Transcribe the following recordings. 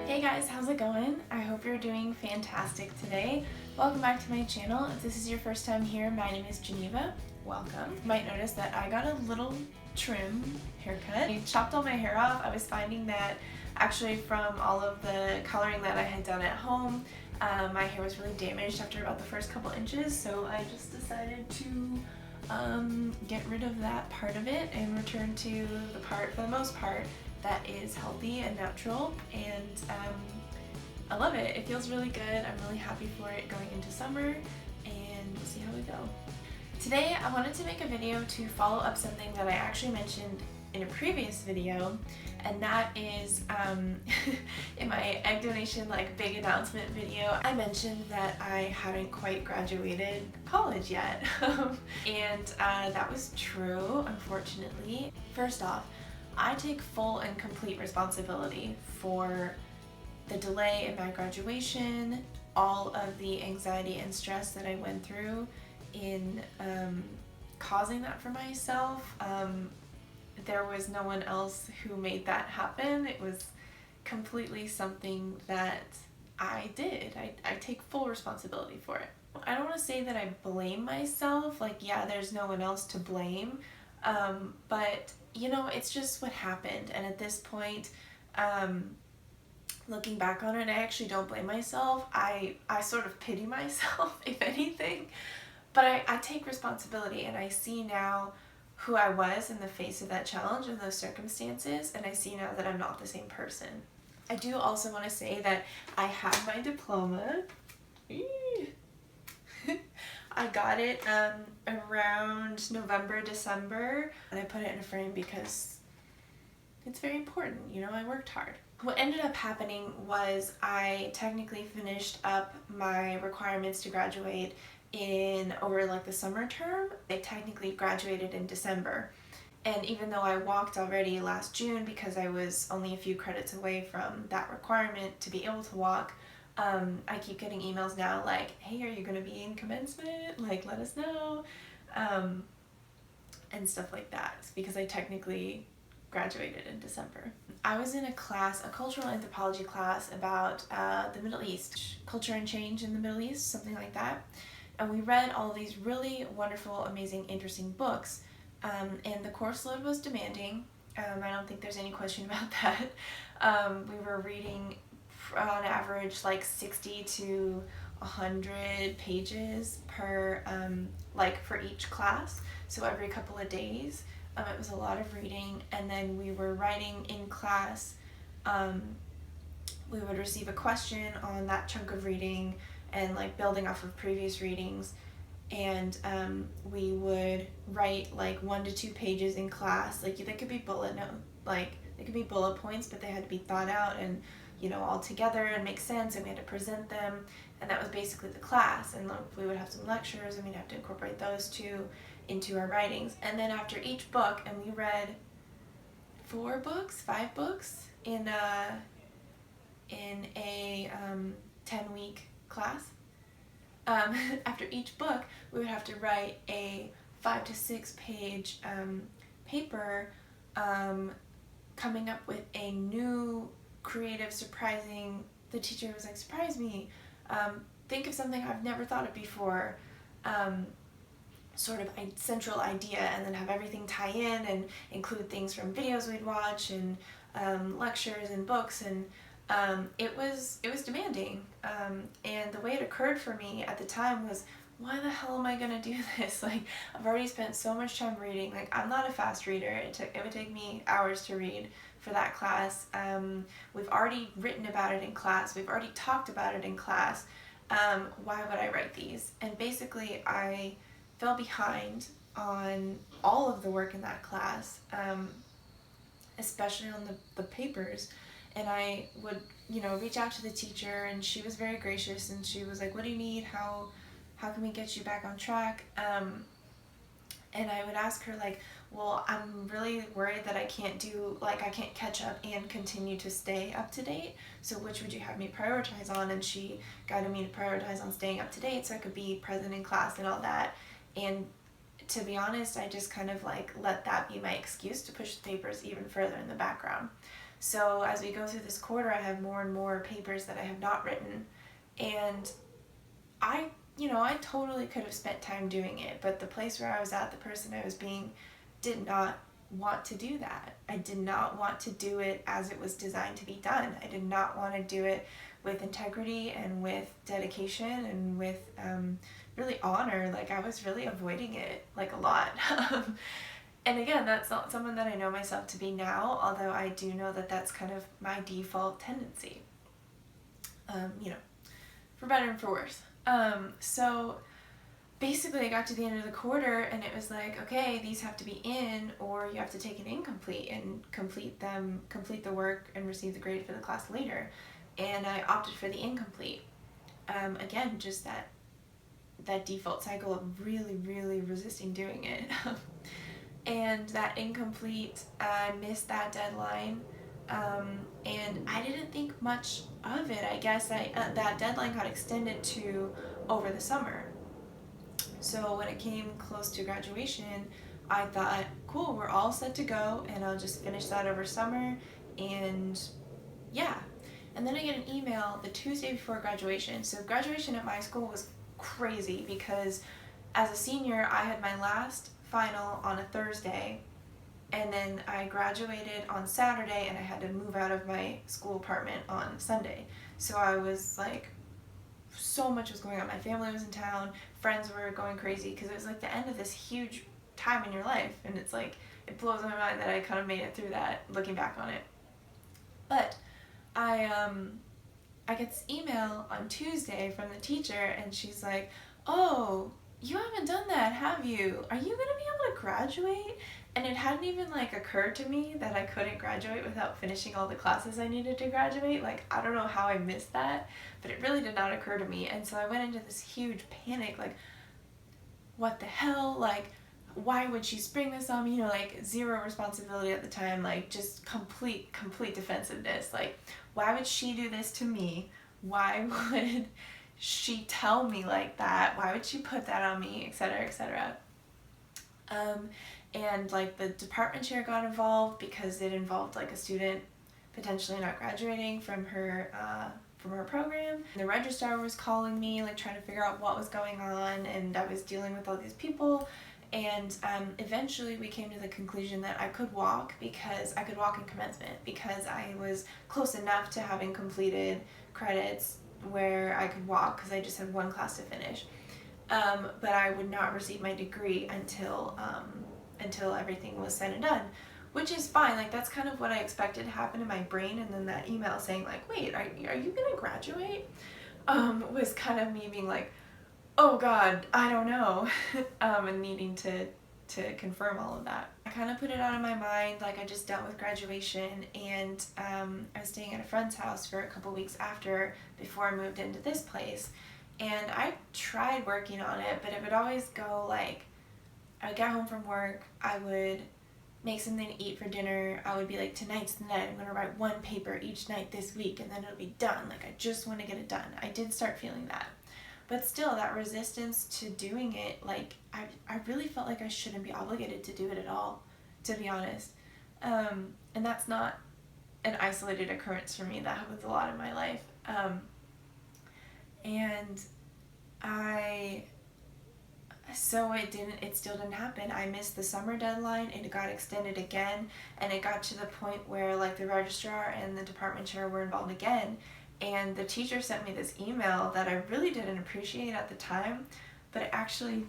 Hey guys, how's it going? I hope you're doing fantastic today. Welcome back to my channel. If this is your first time here, my name is Geneva. Welcome. You might notice that I got a little trim haircut. I chopped all my hair off. I was finding that actually from all of the coloring that I had done at home, my hair was really damaged after about the first couple inches, so I just decided to get rid of that part of it and return to the part, for the most part, that is healthy and natural, and I love it. It feels really good. I'm really happy for it going into summer, and we'll see how we go. Today I wanted to make a video to follow up something that I actually mentioned in a previous video, and that is in my egg donation big announcement video, I mentioned that I hadn't quite graduated college yet. And that was true, unfortunately. First off, I take full and complete responsibility for the delay in my graduation, all of the anxiety and stress that I went through in causing that for myself. There was no one else who made that happen. It was completely something that I did. I take full responsibility for it. I don't want to say that I blame myself, yeah, there's no one else to blame, but you know, it's just what happened. And at this point, looking back on it, I actually don't blame myself. I sort of pity myself, if anything, but I take responsibility, and I see now who I was in the face of that challenge and those circumstances, and I see now that I'm not the same person. I do also want to say that I have my diploma. I got it around November, December, and I put it in a frame because it's very important, you know, I worked hard. What ended up happening was I technically finished up my requirements to graduate over the summer term. I technically graduated in December, and even though I walked already last June because I was only a few credits away from that requirement to be able to walk, I keep getting emails now like, hey, are you going to be in commencement? Let us know, and stuff like that. It's because I technically graduated in December. I was in a class, a cultural anthropology class about the Middle East, culture and change in the Middle East, something like that. And we read all these really wonderful, amazing, interesting books. And the course load was demanding. I don't think there's any question about that. We were reading on average 60 to 100 pages per for each class, so every couple of days. It was a lot of reading, and then we were writing in class. We would receive a question on that chunk of reading and building off of previous readings, and we would write 1 to 2 pages in class. They could be they could be bullet points, but they had to be thought out and, you know, all together and make sense, and we had to present them, and that was basically the class. And we would have some lectures, and we'd have to incorporate those too into our writings. And then after each book, and we read 5 books in a 10-week class. After each book, we would have to write a 5 to 6 page paper, coming up with a new, creative, surprising. The teacher was like, surprise me, think of something I've never thought of before, sort of a central idea, and then have everything tie in and include things from videos we'd watch and lectures and books, and it was demanding, and the way it occurred for me at the time was, why the hell am I gonna do this? I've already spent so much time reading. I'm not a fast reader. It would take me hours to read for that class. We've already written about it in class. We've already talked about it in class. Why would I write these? And basically I fell behind on all of the work in that class, especially on the papers. And I would, you know, reach out to the teacher, and she was very gracious, and she was like, what do you need? How can we get you back on track? And I would ask her well, I'm really worried that I can't catch up and continue to stay up to date. So which would you have me prioritize on? And she guided me to prioritize on staying up to date so I could be present in class and all that. And to be honest, I just kind of let that be my excuse to push the papers even further in the background. So as we go through this quarter, I have more and more papers that I have not written, and I totally could have spent time doing it, but the place where I was at, the person I was being, did not want to do that. I did not want to do it as it was designed to be done. I did not want to do it with integrity and with dedication and with really honor. Like, I was really avoiding it, like, a lot. And again, that's not someone that I know myself to be now, although I do know that that's kind of my default tendency, for better and for worse. So basically I got to the end of the quarter and it was like, okay, these have to be in, or you have to take an incomplete and complete the work and receive the grade for the class later. And I opted for the incomplete. Again, just that default cycle of really, really resisting doing it. And that incomplete, I missed that deadline. And I didn't think much of it. I guess that deadline got extended to over the summer. So when it came close to graduation, I thought, cool, we're all set to go, and I'll just finish that over summer, and yeah. And then I get an email the Tuesday before graduation. So graduation at my school was crazy because as a senior, I had my last final on a Thursday, and then I graduated on Saturday, and I had to move out of my school apartment on Sunday. So I was like, so much was going on. My family was in town, friends were going crazy, because it was like the end of this huge time in your life, and it's like, it blows my mind that I kind of made it through that, looking back on it. But I get this email on Tuesday from the teacher, and she's like, oh, you haven't done that, have you? Are you gonna be able to graduate? And it hadn't even like occurred to me that I couldn't graduate without finishing all the classes I needed to graduate. Like, I don't know how I missed that, but it really did not occur to me. And so I went into this huge panic, like, what the hell? Like, why would she spring this on me? Like, zero responsibility at the time, like, just complete defensiveness. Like, why would she do this to me? Why would she tell me like that? Why would she put that on me, etc., etc.? And like the department chair got involved because it involved like a student potentially not graduating from her program. The registrar was calling me, like, trying to figure out what was going on, and I was dealing with all these people. And eventually we came to the conclusion that I could walk in commencement because I was close enough to having completed credits where I could walk because I just had one class to finish. But I would not receive my degree until everything was said and done, which is fine. Like, that's kind of what I expected to happen in my brain. And then that email saying like, wait, are you gonna graduate? Was kind of me being like, oh God, I don't know, and needing to confirm all of that. I kind of put it out of my mind, like I just dealt with graduation, and I was staying at a friend's house for a couple weeks before I moved into this place, and I tried working on it, but it would always go like, I would get home from work, I would make something to eat for dinner, I would be like, tonight's the night, I'm going to write one paper each night this week, and then it'll be done, like I just want to get it done. I did start feeling that. But still, that resistance to doing it, like, I really felt like I shouldn't be obligated to do it at all, to be honest. And that's not an isolated occurrence for me. That happens a lot in my life. So it still didn't happen. I missed the summer deadline, and it got extended again, and it got to the point where, like, the registrar and the department chair were involved again. And the teacher sent me this email that I really didn't appreciate at the time, but I actually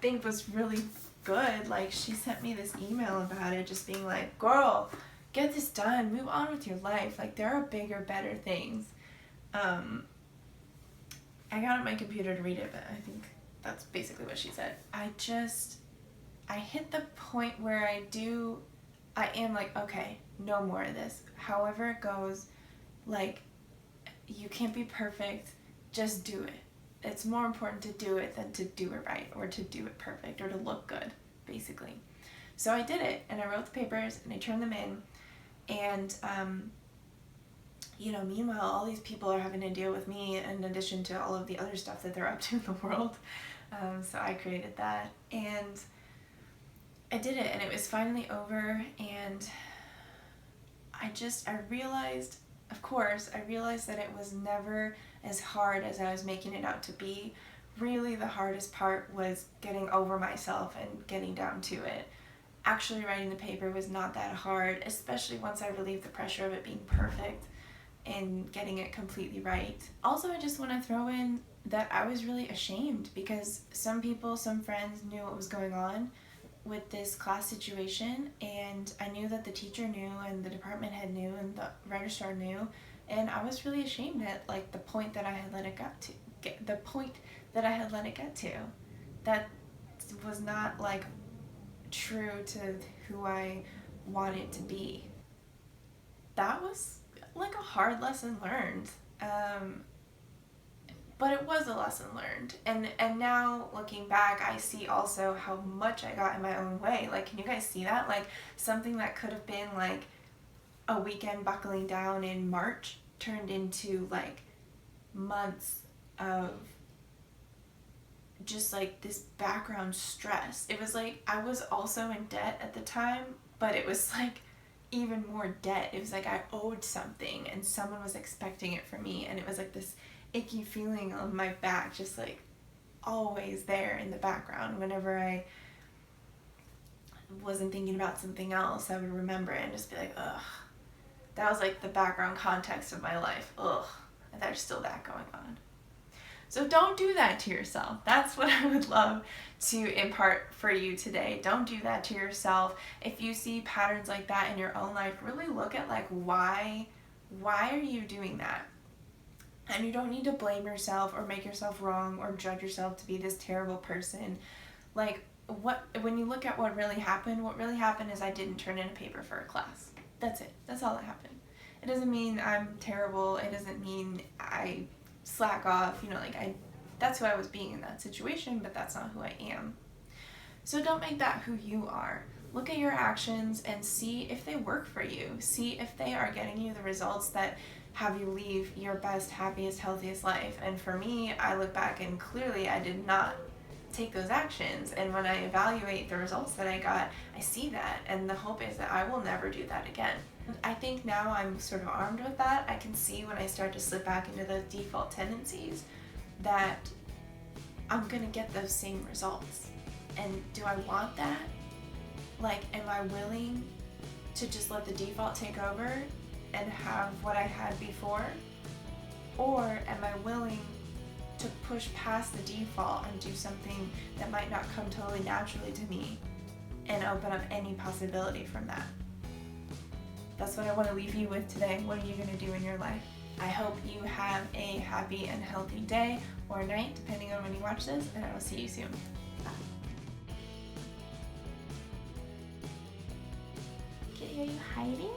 think was really good. Like, she sent me this email about it, just being like, girl, get this done, move on with your life. Like, there are bigger, better things. I got on my computer to read it, but I think that's basically what she said. I hit the point where I am like, okay, no more of this. However it goes, like, you can't be perfect, just do it. It's more important to do it than to do it right, or to do it perfect, or to look good, basically. So I did it, and I wrote the papers, and I turned them in, and, meanwhile, all these people are having to deal with me in addition to all of the other stuff that they're up to in the world. So I created that, and I did it, and it was finally over, and I realized, of course, I realized that it was never as hard as I was making it out to be. Really, the hardest part was getting over myself and getting down to it. Actually writing the paper was not that hard, especially once I relieved the pressure of it being perfect and getting it completely right. Also, I just want to throw in that I was really ashamed because some friends knew what was going on with this class situation, and I knew that the teacher knew and the department head knew and the registrar knew, and I was really ashamed at like the point that I had let it get to. That was not like true to who I wanted to be. That was like a hard lesson learned. But it was a lesson learned. And now looking back, I see also how much I got in my own way. Like, can you guys see that? Like, something that could have been like a weekend buckling down in March turned into like months of just like this background stress. It was like I was also in debt at the time, but it was like even more debt. It was like I owed something and someone was expecting it from me, and it was like this icky feeling on my back, just like always there in the background. Whenever I wasn't thinking about something else, I would remember it and just be like, ugh. That was like the background context of my life. Ugh. And there's still that going on. So don't do that to yourself. That's what I would love to impart for you today. Don't do that to yourself. If you see patterns like that in your own life, really look at like why are you doing that? And you don't need to blame yourself or make yourself wrong or judge yourself to be this terrible person. Like, when you look at what really happened is I didn't turn in a paper for a class. That's it. That's all that happened. It doesn't mean I'm terrible. It doesn't mean I slack off. That's who I was being in that situation, but that's not who I am. So don't make that who you are. Look at your actions and see if they work for you. See if they are getting you the results that have you leave your best, happiest, healthiest life. And for me, I look back and clearly I did not take those actions. And when I evaluate the results that I got, I see that. And the hope is that I will never do that again. I think now I'm sort of armed with that. I can see when I start to slip back into those default tendencies that I'm going to get those same results. And do I want that? Like, am I willing to just let the default take over and have what I had before? Or am I willing to push past the default and do something that might not come totally naturally to me and open up any possibility from that? That's what I want to leave you with today. What are you going to do in your life? I hope you have a happy and healthy day or night, depending on when you watch this, and I will see you soon. Kitty, are you hiding?